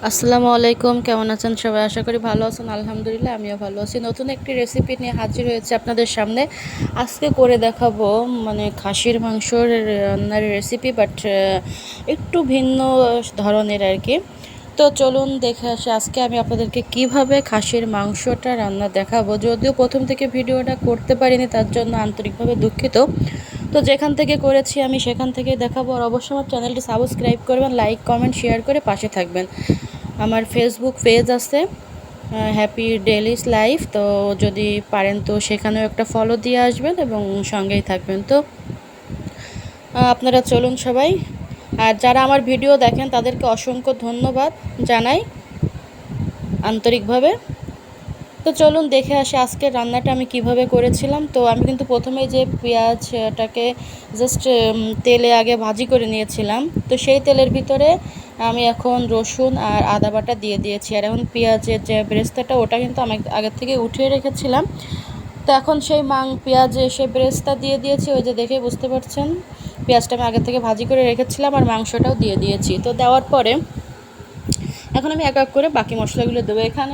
আসসালামু আলাইকুম, কেমন আছেন সবাই? আশা করি ভালো আছেন। আলহামদুলিল্লাহ আমিও ভালো আছি। নতুন একটি রেসিপি নিয়ে হাজির হয়েছে আপনাদের সামনে। আজকে করে দেখাবো খাসির মাংসর রান্নার রেসিপি, বাট একটু ভিন্ন ধরনের আর কি। তো চলুন দেখে আসি আজকে আমি আপনাদেরকে কিভাবে খাসির মাংসটা রান্না দেখাবো। যদিও প্রথম থেকে ভিডিওটা করতে পারিনি, তার জন্য আন্তরিকভাবে দুঃখিত। তো যেখান থেকে করেছি আমি সেখান থেকেই দেখাবো। আর অবশ্যই আমার চ্যানেলটি সাবস্ক্রাইব করবেন, লাইক কমেন্ট শেয়ার করে পাশে থাকবেন। আমার ফেসবুক পেজ আছে হ্যাপি ডেলিস লাইফ, তো যদি পারেন তো সেখানেও একটা ফলো দিয়ে আসবেন এবং সঙ্গেই থাকবেন। তো আপনারা চলুন সবাই। আর যারা আমার ভিডিও দেখেন তাদেরকে অসংখ্য ধন্যবাদ জানাই আন্তরিকভাবে। তো চলুন দেখে আসি আজকের রান্নাটা আমি কিভাবে করেছিলাম। তো আমি কিন্তু প্রথমে যে পেঁয়াজটাকে জাস্ট তেলে আগে ভাজি করে নিয়েছিলাম। তো সেই তেলের ভিতরে আমি এখন রসুন আর আদা বাটা দিয়ে দিয়েছি। আর এখন পেঁয়াজের যে বেরেস্তাটা ওটা কিন্তু আমি আগের থেকে উঠিয়ে রেখেছিলাম। তো এখন সেই পেঁয়াজে সেই বেরেস্তা দিয়ে দিয়েছি। ওই যে দেখে বুঝতে পারছেন পেঁয়াজটা আমি আগে থেকে ভাজি করে রেখেছিলাম, আর মাংসটাও দিয়ে দিয়েছি। তো দেওয়ার পরে এখন আমি এক এক করে বাকি মশলাগুলো দেবো। এখানে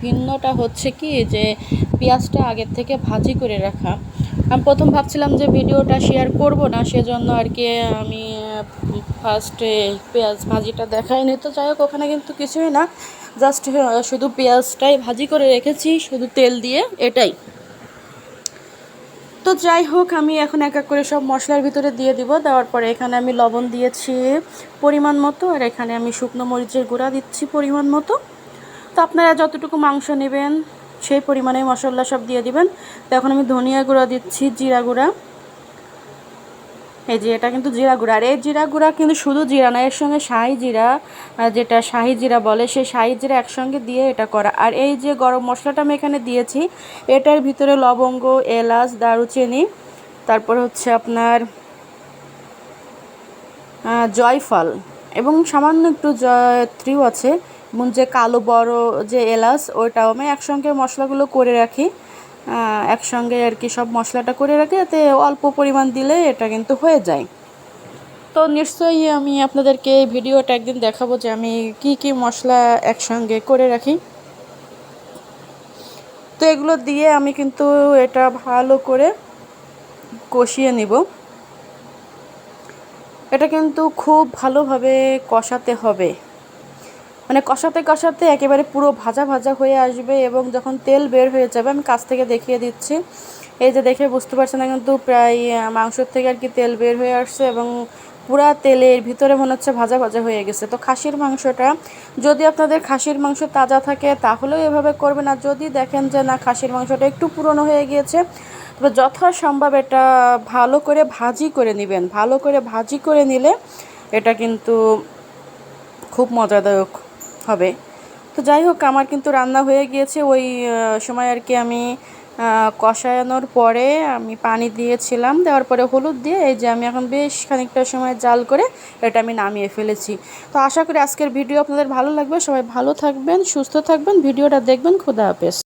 ভিন্নটা হচ্ছে কি যে পেঁয়াজটা আগের থেকে ভাজি করে রাখা। আমি প্রথম ভাবছিলাম যে ভিডিওটা শেয়ার করব না, সেজন্য আর কি আমি ফার্স্টে পেঁয়াজ ভাজিটা দেখাইনি। তো যাই হোক, ওখানে কিন্তু কিছুই না, জাস্ট শুধু পেঁয়াজটাই ভাজি করে রেখেছি শুধু তেল দিয়ে, এটাই। তো যাই হোক, আমি এখন এক এক করে সব মশলার ভিতরে দিয়ে দিব। দেওয়ার পরে এখানে আমি লবণ দিয়েছি পরিমাণ মতো, আর এখানে আমি শুকনো মরিচের গুঁড়া দিচ্ছি পরিমাণ মতো। তো আপনারা যতটুকু মাংস নেবেন সেই পরিমাণে মশলা সব দিয়ে দিবেন। তো এখন আমি ধনিয়া গুঁড়া দিচ্ছি, জিরা গুঁড়া, এই যে এটা কিন্তু জিরা গুঁড়া। আর এই জিরা গুঁড়া কিন্তু শুধু জিরা না, এর সঙ্গে শাহি জিরা, যেটা শাহি জিরা বলে, সেই শাহি জিরা একসঙ্গে দিয়ে এটা করা। আর এই যে গরম মশলাটা আমি এখানে দিয়েছি, এটার ভিতরে লবঙ্গ, এলাচ, দারুচিনি, তারপর আপনার জয়ফল এবং সামান্য একটু জয়ত্রীও আছে, এবং যে কালো বড় যে এলাচ ওইটাও আমি একসঙ্গে মশলাগুলো করে রাখি। একসঙ্গে আর কি সব মশলাটা করে রাখি, এতে অল্প পরিমাণ দিলে এটা কিন্তু হয়ে যায়। তো নিশ্চয়ই আমি আপনাদেরকে এই ভিডিওটা একদিন দেখাবো যে আমি কি কি মশলা একসঙ্গে করে রাখি। তো এগুলো দিয়ে আমি কিন্তু এটা ভালো করে কষিয়ে নিব। এটা কিন্তু খুব ভালোভাবে কষাতে হবে, মানে কষাতে কষাতে একেবারে পুরো ভাজা ভাজা হয়ে আসবে, এবং যখন তেল বের হয়ে যাবে, আমি কাছ থেকে দেখিয়ে দিচ্ছি, এই যে দেখে বুঝতে পারছেন না কিন্তু প্রায় মাংসর থেকে আর কি তেল বের হয়ে আসছে, এবং পুরা তেলের ভিতরে মনে হচ্ছে ভাজা ভাজা হয়ে গেছে। তো খাসির মাংসটা, যদি আপনাদের খাসির মাংস তাজা থাকে তাহলেও এভাবে করবেন। আর যদি দেখেন যে না খাসির মাংসটা একটু পুরনো হয়ে গিয়েছে, তবে যথাসম্ভব এটা ভালো করে ভাজি করে নেবেন। ভালো করে ভাজি করে নিলে এটা কিন্তু খুব মজাদায়ক হবে। তো যাই হোক, আমার কিন্তু রান্না হয়ে গিয়েছে। ওই সময় আর কি আমি কষানোর পরে আমি পানি দিয়েছিলাম, দেওয়ার পরে হলুদ দিয়ে এই যে আমি এখন বেশ খানিকটা সময় জাল করে এটা আমি নামিয়ে ফেলেছি। তো আশা করি আজকের ভিডিও আপনাদের ভালো লাগবে। সবাই ভালো থাকবেন, সুস্থ থাকবেন, ভিডিওটা দেখবেন। খোদা হাফেজ।